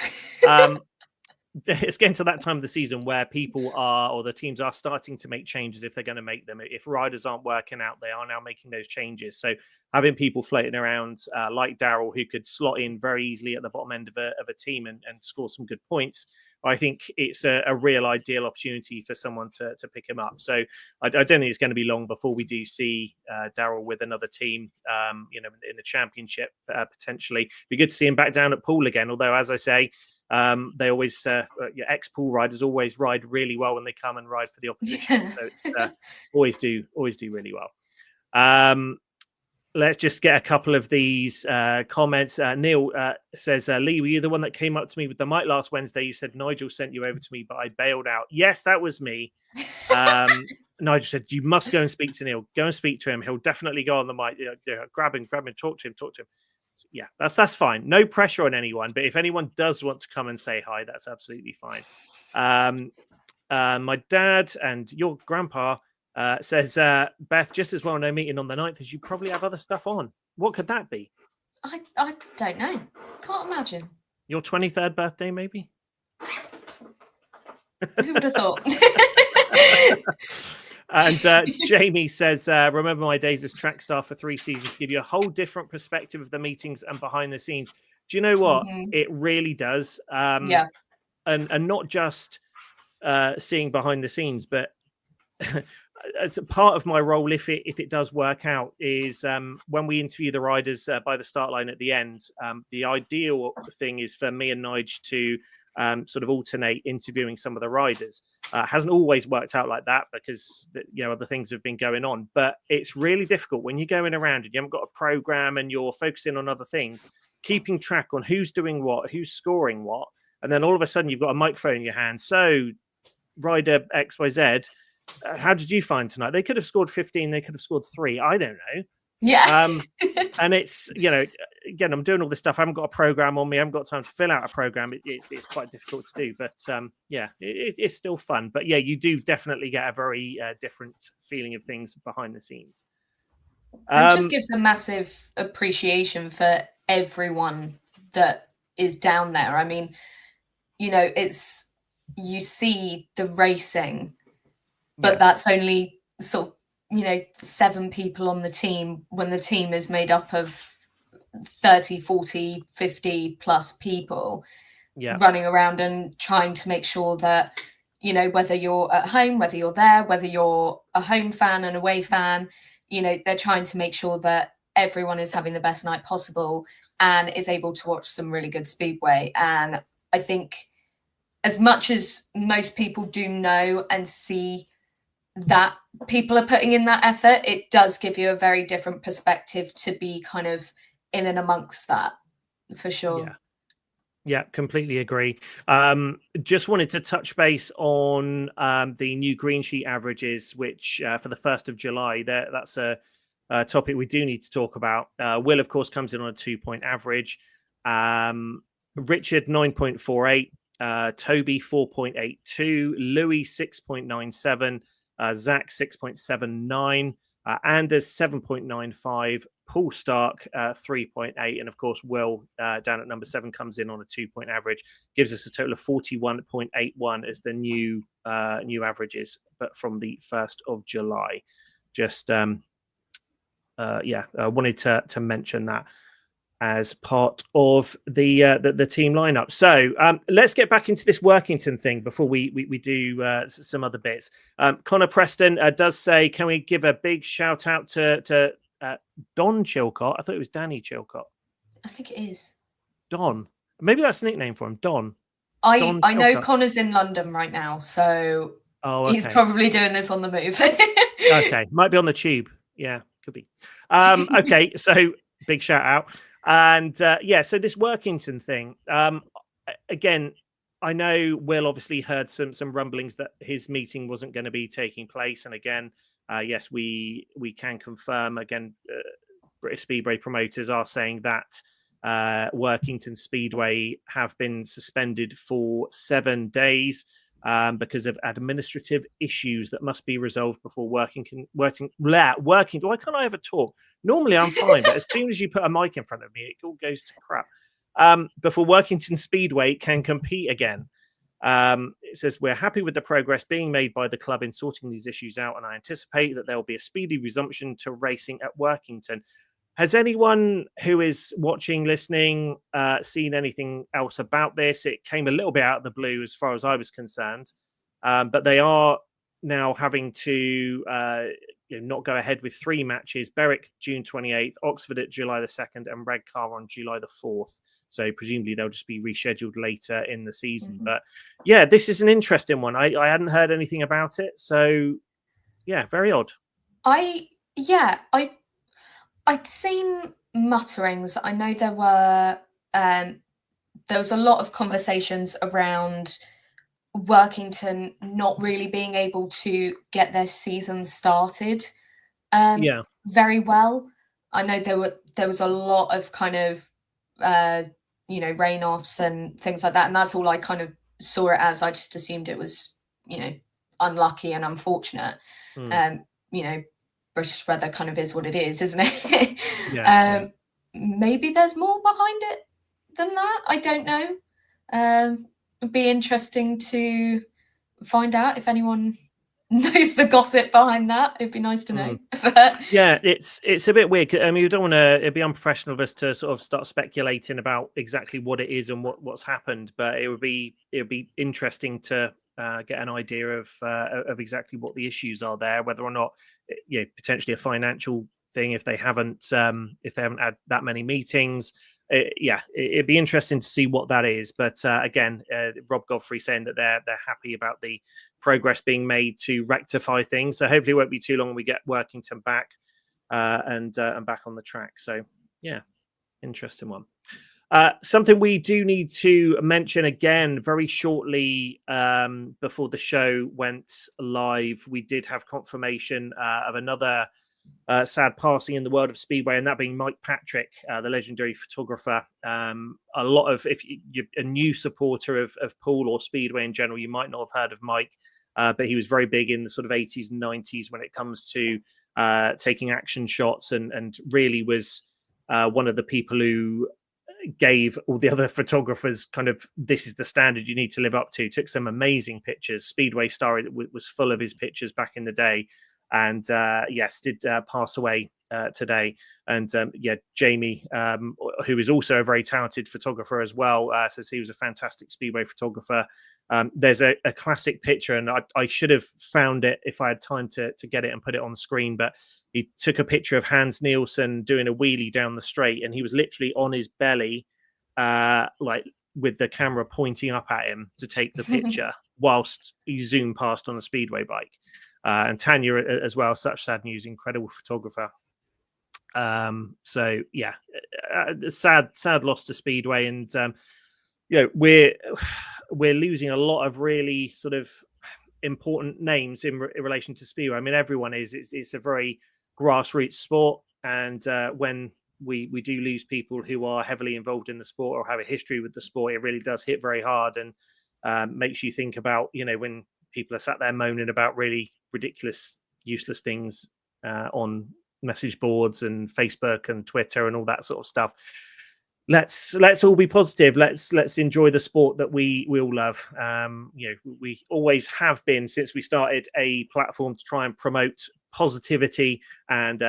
It's getting to that time of the season where people are, or the teams are, starting to make changes if they're going to make them. If riders aren't working out, they are now making those changes. So having people floating around like Daryl, who could slot in very easily at the bottom end of a team and score some good points, I think it's a real ideal opportunity for someone to pick him up. So I don't think it's going to be long before we do see Daryl with another team, you know, in the championship potentially. Be good to see him back down at Poole again. Although, as I say, they always, ex-Poole riders always ride really well when they come and ride for the opposition. So it's always do really well. Let's just get a couple of these comments. Neil says, Lee, were you the one that came up to me with the mic last Wednesday? You said Nigel sent you over to me, but I bailed out. Yes, that was me. Nigel said, you must go and speak to Neil. Go and speak to him. He'll definitely go on the mic. Grab him, talk to him. Yeah, that's fine. No pressure on anyone. But if anyone does want to come and say hi, that's absolutely fine. My dad and your grandpa says, Beth, just as well no meeting on the 9th as you probably have other stuff on. What could that be? I don't know. Can't imagine. Your 23rd birthday, maybe? Who would have thought? And Jamie says, remember my days as track star for 3 seasons give you a whole different perspective of the meetings and behind the scenes. Do you know what? It really does. Yeah. And not just seeing behind the scenes, but as a part of my role, if it does work out, is when we interview the riders by the start line at the end. The ideal thing is for me and Nige to sort of alternate interviewing some of the riders. Hasn't always worked out like that because other things have been going on, but it's really difficult when you're going around and you haven't got a program and you're focusing on other things, keeping track on who's doing what, who's scoring what, and then all of a sudden you've got a microphone in your hand. So rider XYZ, how did you find tonight? They could have scored 15, they could have scored 3, I don't know. Yeah. And it's, again, I'm doing all this stuff. I haven't got a program on me. I haven't got time to fill out a program. It's quite difficult to do, but it's still fun. But yeah, you do definitely get a very different feeling of things behind the scenes. It just gives a massive appreciation for everyone that is down there. I mean, you see the racing, but that's only sort of 7 people on the team when the team is made up of 30, 40, 50 plus people running around and trying to make sure that, whether you're at home, whether you're there, whether you're a home fan, an away fan, they're trying to make sure that everyone is having the best night possible and is able to watch some really good speedway. And I think as much as most people do know and see that people are putting in that effort, it does give you a very different perspective to be kind of in and amongst that, for sure. Yeah, completely agree. Just wanted to touch base on the new green sheet averages, which for the 1st of July, that's a topic we do need to talk about. Will, of course, comes in on a 2-point average. Richard, 9.48. Toby, 4.82. Louis, 6.97. Zach, 6.79. Anders, 7.95. Paul Stark, 3.8. And of course, Will down at number 7 comes in on a 2-point average, gives us a total of 41.81 as the new averages, but from the 1st of July. Just wanted to mention that as part of the team lineup. So let's get back into this Workington thing before we do some other bits. Connor Preston does say, can we give a big shout out to Don Chilcott? I thought it was Danny Chilcott. I think it is Don. Maybe that's a nickname for him. Don. I know Connor's in London right now, so he's probably doing this on the move. Okay, might be on the tube. Yeah, could be. Okay, so big shout out. And so this Workington thing, again, I know Will obviously heard some rumblings that his meeting wasn't going to be taking place. And again, yes, we can confirm again, British Speedway promoters are saying that Workington Speedway have been suspended for 7 days because of administrative issues that must be resolved before working. Why can't I ever talk? Normally I'm fine, but as soon as you put a mic in front of me, it all goes to crap. Before Workington Speedway can compete again. It says, we're happy with the progress being made by the club in sorting these issues out, and I anticipate that there will be a speedy resumption to racing at Workington. Has anyone who is watching, listening, seen anything else about this? It came a little bit out of the blue as far as I was concerned, but they are now having to not go ahead with 3 matches: Berwick June 28th, Oxford at July the 2nd, and Redcar on July the 4th. So presumably they'll just be rescheduled later in the season. Mm-hmm. But yeah, this is an interesting one. I hadn't heard anything about it, so yeah, very odd. I'd seen mutterings. I know there was a lot of conversations around Workington not really being able to get their season started very well. I know there was a lot of kind of rain-offs and things like that, and that's all I kind of saw it as. I just assumed it was unlucky and unfortunate. British weather kind of is what it is, isn't it? Maybe there's more behind it than that. I don't know. It'd be interesting to find out if anyone knows the gossip behind that. It'd be nice to know. Yeah, it's a bit weird. I mean, you don't want to. It'd be unprofessional of us to sort of start speculating about exactly what it is and what's happened. But it would be interesting to get an idea of exactly what the issues are there, whether or not potentially a financial thing if they haven't had that many meetings. It'd be interesting to see what that is. But again, Rob Godfrey saying that they're happy about the progress being made to rectify things. So hopefully it won't be too long when we get Workington back and back on the track. So yeah, interesting one. Something we do need to mention again very shortly before the show went live, we did have confirmation of another sad passing in the world of Speedway, and that being Mike Patrick, the legendary photographer. A lot of, if you're a new supporter of Poole or Speedway in general, you might not have heard of Mike, but he was very big in the sort of 80s and 90s when it comes to taking action shots, and really was one of the people who gave all the other photographers kind of, this is the standard you need to live up to. Took some amazing pictures. Speedway Star was full of his pictures back in the day, and did pass away today. And Jamie, who is also a very talented photographer as well, says he was a fantastic Speedway photographer. There's a classic picture, and I should have found it if I had time to get it and put it on the screen, but he took a picture of Hans Neielson doing a wheelie down the straight, and he was literally on his belly, with the camera pointing up at him to take the picture whilst he zoomed past on a Speedway bike. And Tanya as well, such sad news, incredible photographer. So yeah, sad loss to Speedway, and we're losing a lot of really sort of important names in relation to Speedway. I mean, everyone is. It's a very grassroots sport, and when we do lose people who are heavily involved in the sport or have a history with the sport, it really does hit very hard, and makes you think about when people are sat there moaning about really ridiculous, useless things on message boards and Facebook and Twitter and all that sort of stuff. Let's all be positive. Let's enjoy the sport that we all love. We always have been, since we started a platform to try and promote positivity and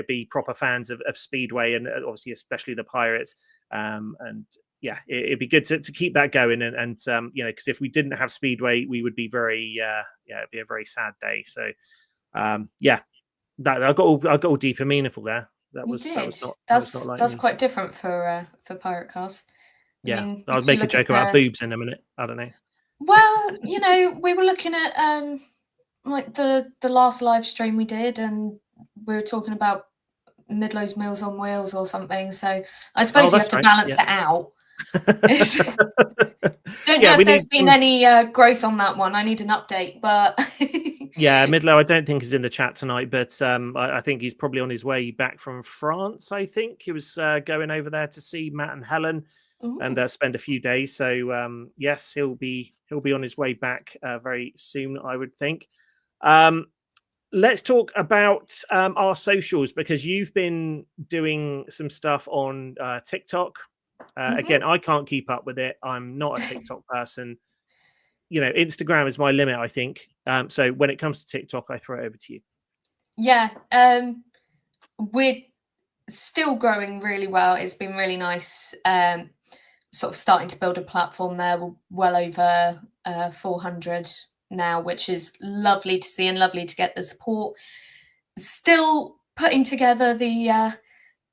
be proper fans of Speedway and obviously especially the Pirates. And yeah, it'd be good to keep that going. And because if we didn't have Speedway, we would be very it'd be a very sad day. So that I got all deep and meaningful there. That's quite different for PirateCast. I'll make a joke about boobs in a minute. I don't know. Well, we were looking at like the last live stream we did, and we were talking about Midlow's Meals on Wheels or something. So I suppose you have to balance it out. Don't know if there's been any growth on that one. I need an update, but yeah, Midlow I don't think is in the chat tonight, but I think he's probably on his way back from France. I think he was going over there to see Matt and Helen. Ooh. And spend a few days. So yes, he'll be on his way back very soon, I would think. Let's talk about our socials, because you've been doing some stuff on TikTok. Again, I can't keep up with it. I'm not a TikTok person. Instagram is my limit, I think. So when it comes to TikTok, I throw it over to you. Yeah, we're still growing really well. It's been really nice. Sort of starting to build a platform there. We're well over 400 now, which is lovely to see and lovely to get the support. Still putting together the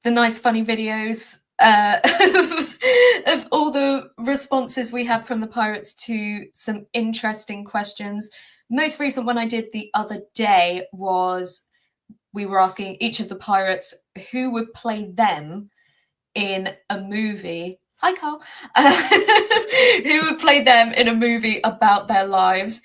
nice funny videos of all the responses we had from the Pirates to some interesting questions. Most recent one I did the other day was we were asking each of the Pirates who would play them in a movie. Hi, Carl. Who would play them in a movie about their lives.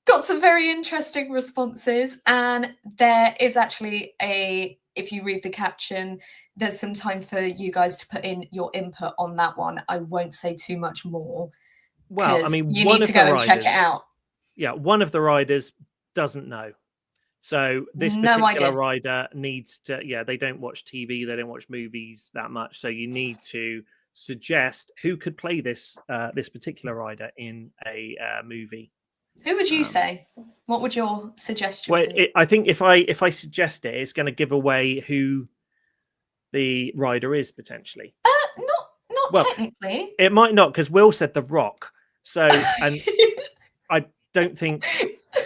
Got some very interesting responses. And there is actually if you read the caption, there's some time for you guys to put in your input on that one. I won't say too much more. Well, I mean, you need to go and check it out. Yeah, one of the riders doesn't know. So this particular rider needs to, they don't watch TV, they don't watch movies that much. So you need to suggest who could play this particular rider in a movie. Who would you say? What would your suggestion be? I think if I suggest it, it's going to give away who the rider is potentially. Not technically. It might not, because Will said The Rock. So, and I don't think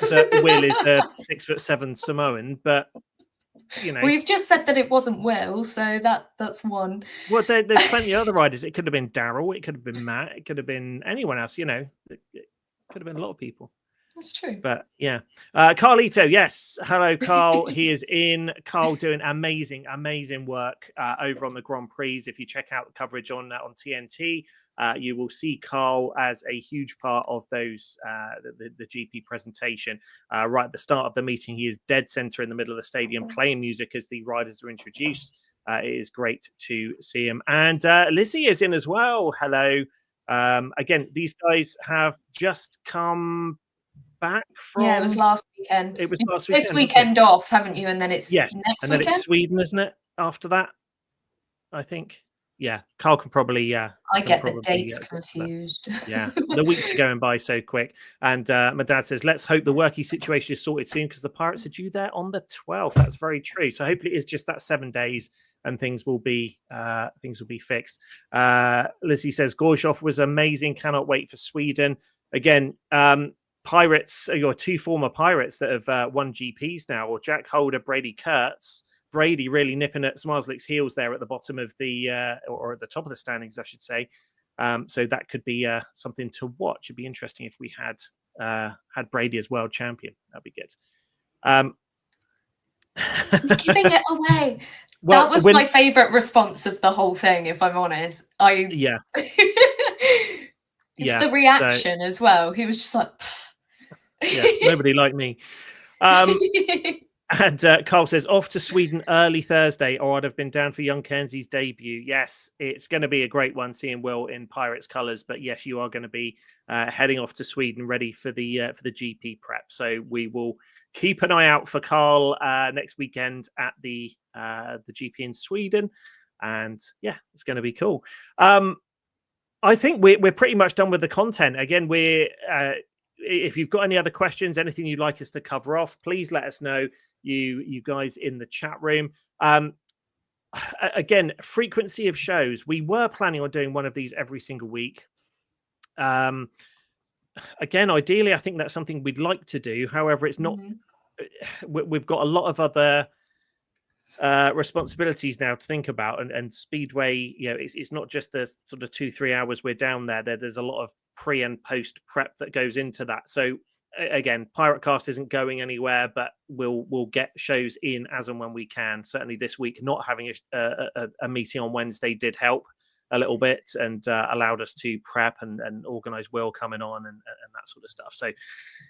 that Will is a 6'7" Samoan, but we've just said that it wasn't Will, so that's one. Well, there's plenty of other riders. It could have been Daryl, it could have been Matt, it could have been anyone else. It could have been a lot of people. That's true. But yeah, Carlito, yes, hello, Carl. He is in. Carl doing amazing work over on the Grand Prix. If you check out the coverage on TNT, you will see Carl as a huge part of those the GP presentation. Right at the start of the meeting, he is dead center in the middle of the stadium, playing music as the riders are introduced. It is great to see him, and Lizzie is in as well. Hello. Again, these guys have just come back from. Yeah, it was last weekend. It was last weekend. This weekend off, haven't you? And then it's next and then weekend? It's Sweden, isn't it? After that, I think. Yeah, Carl can probably. I get the dates confused. Yeah, the weeks are going by so quick. And my dad says, let's hope the worky situation is sorted soon, because the Pirates are due there on the 12th. That's very true. So hopefully it's just that 7 days and things will be fixed. Lizzie says Gorshov was amazing. Cannot wait for Sweden. Again, Pirates, your two former Pirates that have won GPs now, or Jack Holder, Brady Kurtz. Brady really nipping at Smarslick's heels there at the bottom of the or at the top of the standings, I should say. So that could be something to watch. It'd be interesting if we had Brady as world champion. That'd be good. Giving it away. Well, that was my favorite response of the whole thing, if I'm honest. It's the reaction as well. He was just like, nobody like me. And Carl says, off to Sweden early Thursday, or I'd have been down for young Cairns' debut. Yes, it's going to be a great one seeing Will in Pirates colours. But yes, you are going to be heading off to Sweden, ready for the GP prep. So we will keep an eye out for Carl next weekend at the GP in Sweden, and yeah, it's going to be cool. I think we're pretty much done with the content. Again, we're if you've got any other questions, anything you'd like us to cover off, please let us know. You guys in the chat room. Again, frequency of shows. We were planning on doing one of these every single week. Again, ideally, I think that's something we'd like to do. However, it's not. We've got a lot of other responsibilities now to think about, and Speedway, it's not just the sort of 2-3 hours we're down there. There's a lot of pre and post prep that goes into that. So again, PirateCast isn't going anywhere, but we'll get shows in as and when we can. Certainly this week, not having a meeting on Wednesday did help a little bit, and allowed us to prep and organize Will coming on and that sort of stuff. So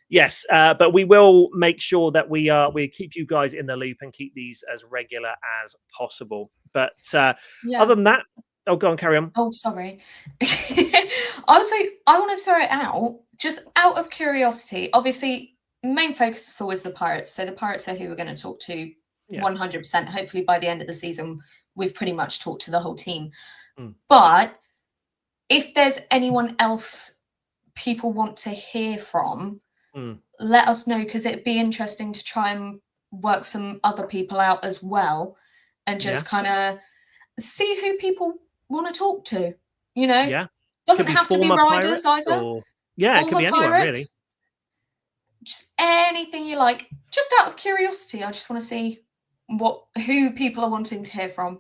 yes, but we will make sure that we keep you guys in the loop and keep these as regular as possible. But other than that, go on, carry on. Oh, sorry. Also, I want to throw it out, just out of curiosity. Obviously, main focus is always the Pirates. So the Pirates are who we're going to talk to 100%. Hopefully by the end of the season, we've pretty much talked to the whole team. But if there's anyone else people want to hear from, let us know, because it'd be interesting to try and work some other people out as well, and just kind of see who people want to talk to. Doesn't have to be riders either. It could be anyone really. Just anything you like. Just out of curiosity, I just want to see who people are wanting to hear from.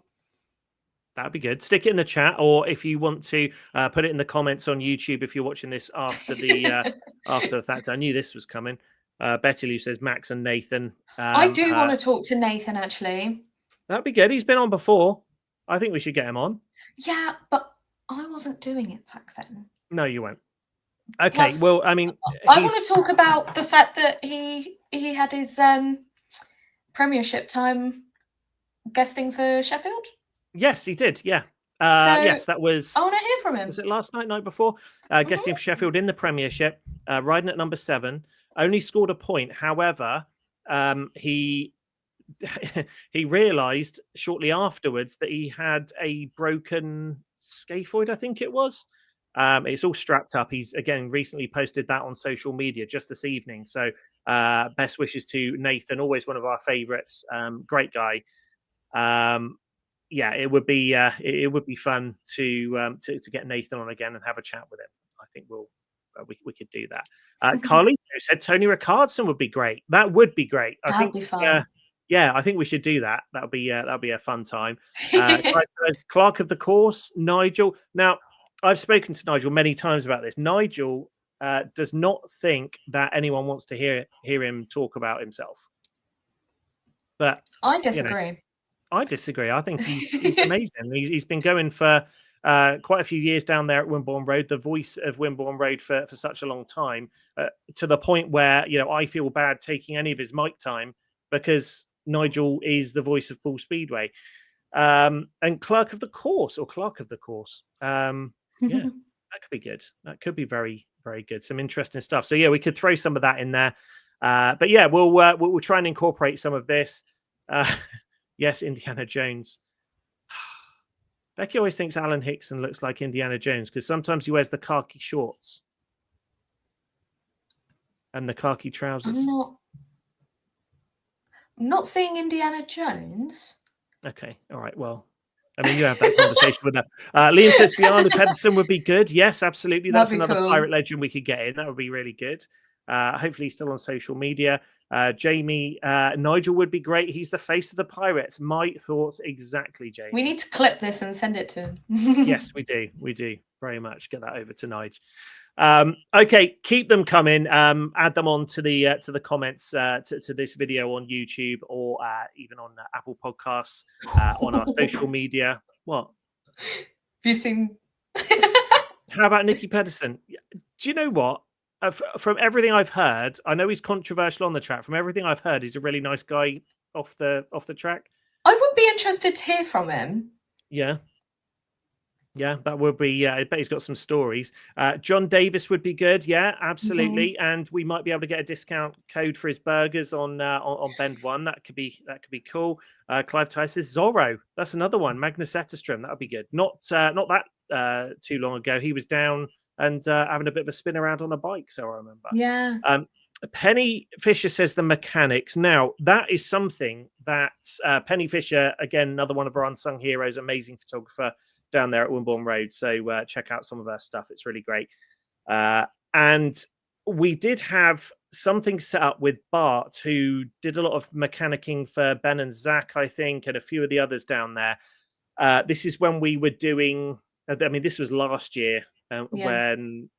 That'd be good. Stick it in the chat, or if you want to put it in the comments on YouTube if you're watching this after the after the fact. I knew this was coming. Betty Lou says Max and Nathan. I do want to talk to Nathan, actually. That'd be good. He's been on before. I think we should get him on. Yeah, but I wasn't doing it back then. No, you won't. Okay. Plus, well, I mean, I want to talk about the fact that he had his Premiership time guesting for Sheffield. Yes, he did. Yeah. Yes, that was. I want to hear from him. Was it last night before? Guesting for Sheffield in the Premiership, riding at number 7. Only scored a point. However, he realised shortly afterwards that he had a broken scaphoid. I think it was. It's all strapped up. He's again recently posted that on social media just this evening. So best wishes to Nathan. Always one of our favourites. Great guy. It would be fun to get Nathan on again and have a chat with him. I think we could do that. Carly said Tony Rickardson would be great. That would be great. That'd be fun. I think we should do that. That'll be a fun time. Clerk of the course, Nigel. Now, I've spoken to Nigel many times about this. Nigel does not think that anyone wants to hear him talk about himself. But I disagree. I disagree. I think he's amazing. He's been going for quite a few years down there at Wimborne Road, the voice of Wimborne Road for such a long time, to the point where I feel bad taking any of his mic time because Nigel is the voice of Poole Speedway. And clerk of the course. That could be good. That could be very, very good. Some interesting stuff. So we could throw some of that in there. But we'll try and incorporate some of this. Yes, Indiana Jones. Becky always thinks Alan Hickson looks like Indiana Jones because sometimes he wears the khaki shorts and the khaki trousers. I'm not seeing Indiana Jones. Okay, all right. Well, I mean, you have that conversation with her. Liam says Bjarne Pedersen would be good. Yes, absolutely. That's another cool pirate legend we could get in. That would be really good. Hopefully he's still on social media. Jamie, Nigel would be great. He's the face of the Pirates. My thoughts exactly, Jamie. We need to clip this and send it to him. Yes, we do. We do very much. Get that over to Nigel. Okay, keep them coming. Add them on to the comments to this video on YouTube or even on Apple Podcasts, on our social media. What? Have you seen? How about Nikki Pison? Do you know what? From everything I've heard, I know he's controversial on the track. From everything I've heard, he's a really nice guy off the track. I would be interested to hear from him. Yeah, that would be. I bet he's got some stories. John Davis would be good. Yeah, absolutely. Mm-hmm. And we might be able to get a discount code for his burgers on Bend 1. That could be cool. Clive Tice says Zorro. That's another one. Magnus Zetterstrom. That would be good. Not that too long ago. He was down and having a bit of a spin around on a bike. So I remember. Yeah. Penny Fisher says the mechanics. Now, that is something that Penny Fisher, again, another one of our unsung heroes, amazing photographer down there at Wimborne Road. So check out some of her stuff. It's really great. And we did have something set up with Bart, who did a lot of mechanicking for Ben and Zach, I think, and a few of the others down there. This is when we were doing, I mean, this was last year when...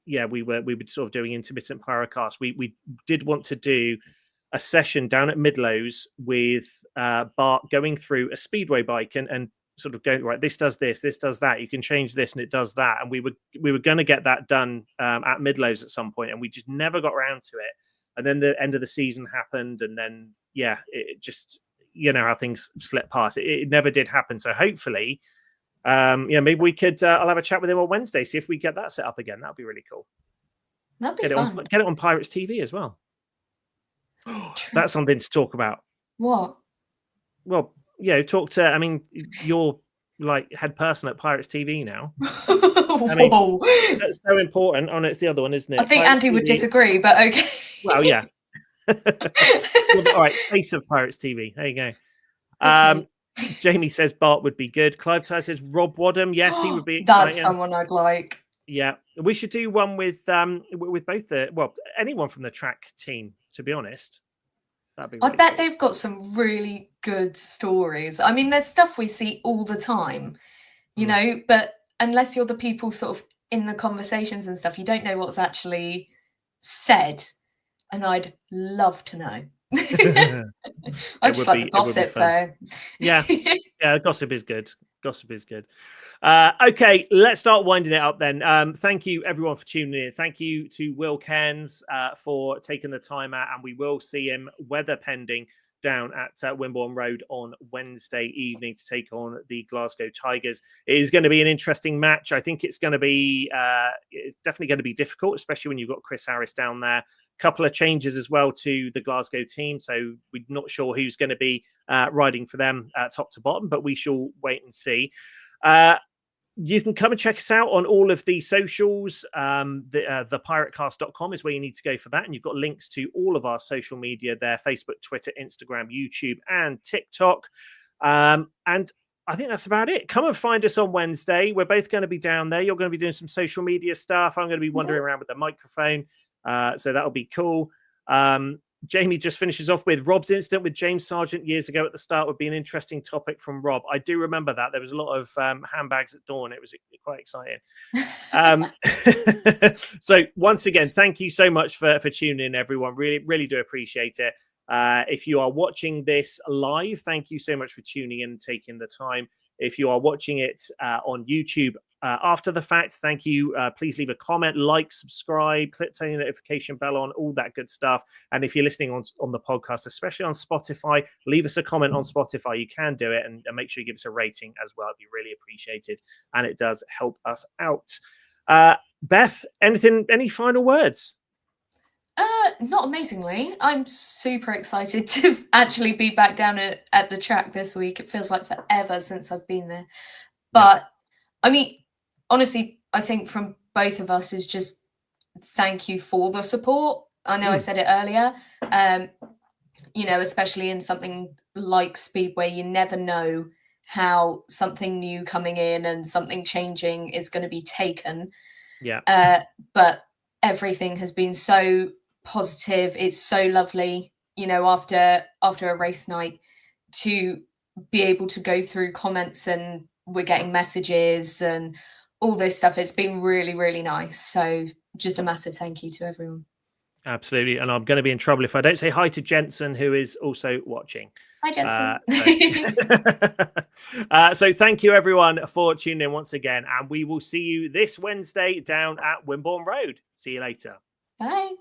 Yeah, we were sort of doing intermittent PirateCast. We did want to do a session down at Midlows with Bart going through a speedway bike and sort of going, right, this does this does that. You can change this and it does that. And we were going to get that done at Midlows at some point, and we just never got around to it. And then the end of the season happened, and then it just, you know how things slip past. It never did happen. So hopefully. Maybe we could. I'll have a chat with him on Wednesday. See if we get that set up again. That'd be really cool. That'd be fun. Get it on Pirates TV as well. That's something to talk about. What? Well, talk to. I mean, you're like head person at Pirates TV now. I mean, that's so important. Oh no, it's the other one, isn't it? I think Pirates Andy TV. would disagree, but okay. Well, yeah. All right, face of Pirates TV. There you go. Okay. Jamie says Bart would be good. Clive Ty says Rob Wadham. Yes, he would be exciting. That's someone I'd like. Yeah, we should do one with both anyone from the track team. To be honest, that'd be. Really I bet cool. they've got some really good stories. I mean, there's stuff we see all the time, you know. But unless you're the people sort of in the conversations and stuff, you don't know what's actually said. And I'd love to know. I just like the gossip though. Yeah, gossip is good. Okay, let's start winding it up then. Thank you everyone for tuning in. Thank you to Will Cairns for taking the time out, and we will see him, weather pending, down at Wimborne Road on Wednesday evening to take on the Glasgow Tigers. It is going to be an interesting match. I think it's going to be it's definitely going to be difficult, especially when you've got Chris Harris down there. Couple of changes as well to the Glasgow team, so we're not sure who's going to be riding for them top to bottom, but we shall wait and see. You can come and check us out on all of the socials. ThePiratecast.com is where you need to go for that, and you've got links to all of our social media there: Facebook, Twitter, Instagram, YouTube, and TikTok. And I think that's about it. Come and find us on Wednesday. We're both going to be down there. You're going to be doing some social media stuff. I'm going to be wandering around with the microphone. So that'll be cool. Jamie just finishes off with Rob's incident with James Sargent years ago at the start would be an interesting topic from Rob. I do remember that. There was a lot of handbags at dawn. It was quite exciting. So once again, thank you so much for tuning in, everyone. Really, really do appreciate it. If you are watching this live, thank you so much for tuning in and taking the time. If you are watching it on YouTube after the fact, thank you. Please leave a comment, like, subscribe, click turn the notification bell on, all that good stuff. And if you're listening on the podcast, especially on Spotify, leave us a comment on Spotify. You can do it, and make sure you give us a rating as well. It'd be really appreciated, and it does help us out. Beth, any final words? Not amazingly. I'm super excited to actually be back down at the track this week. It feels like forever since I've been there. But I mean, honestly, I think from both of us is just thank you for the support. I know I said it earlier. You know, especially in something like Speedway, you never know how something new coming in and something changing is going to be taken. Yeah. But everything has been so positive. It's so lovely, you know, after a race night to be able to go through comments, and we're getting messages and all this stuff. It's been really, really nice. So just a massive thank you to everyone. Absolutely. And I'm going to be in trouble if I don't say hi to Jensen, who is also watching. Hi, Jensen. So thank you everyone for tuning in once again, and we will see you this Wednesday down at Wimborne Road. See you later. Bye.